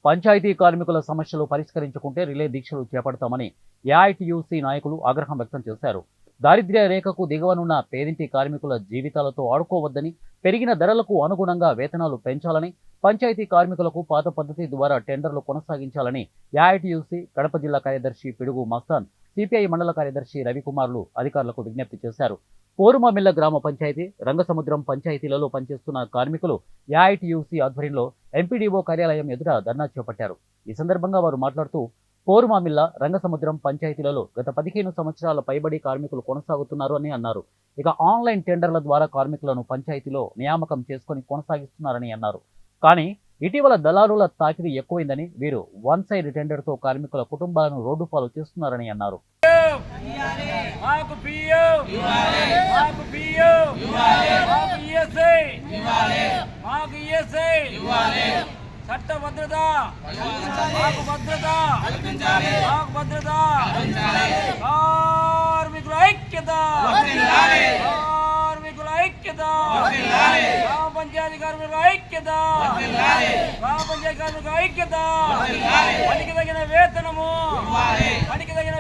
పంచాయతీ కార్మికుల సమస్యలు పరిష్కరించుకుంటే రిలే దీక్షలు చేపడతామని ఏఐటీయూసీ నాయకులు ఆగ్రహం వ్యక్తం చేశారు. దారిద్ర్య రేఖకు దిగువనున్న పేదింటి కార్మికుల జీవితాలతో ఆడుకోవద్దని, పెరిగిన ధరలకు అనుగుణంగా వేతనాలు పెంచాలని, పంచాయతీ కార్మికులకు పాత పద్ధతి ద్వారా టెండర్లు కొనసాగించాలని ఏఐటీయూసీ కడప జిల్లా కార్యదర్శి పిడుగు మస్తాన్, సిపిఐ మండల కార్యదర్శి రవికుమార్లు అధికారులకు విజ్ఞప్తి చేశారు. పోరుమామిళ్ల గ్రామ పంచాయతీ, రంగసముద్రం పంచాయతీలలో పనిచేస్తున్న కార్మికులు ఏఐటీయూసీ ఆధ్వర్యంలో ఎంపీడీఓ కార్యాలయం ఎదుట ధర్నా చేపట్టారు. ఈ సందర్భంగా వారు మాట్లాడుతూ, పోరుమామిళ్ల, రంగసముద్రం పంచాయతీలలో గత 15 సంవత్సరాల పైబడి కార్మికులు కొనసాగుతున్నారు అని అన్నారు. ఇక ఆన్లైన్ టెండర్ల ద్వారా కార్మికులను పంచాయతీలో నియామకం చేసుకుని కొనసాగిస్తున్నారని అన్నారు. కానీ ఇటీవల దళారుల తాకిడి ఎక్కువైందని, వీరు వన్ సైడ్ టెండర్తో కార్మికుల కుటుంబాలను రోడ్డు పాలు చేస్తున్నారని అన్నారు. చట్ట భద్రత, మాకు భద్రత, మాకు భద్రత, కార్మికుల ఐక్యత, కార్మికుల ఐక్యత, గ్రామ పంచాయతీ కార్మికుల ఐక్యత, గ్రామ పంచాయతీ కార్మికుల ఐక్యత, పనికి తగిన వేతనము, పనికి తగిన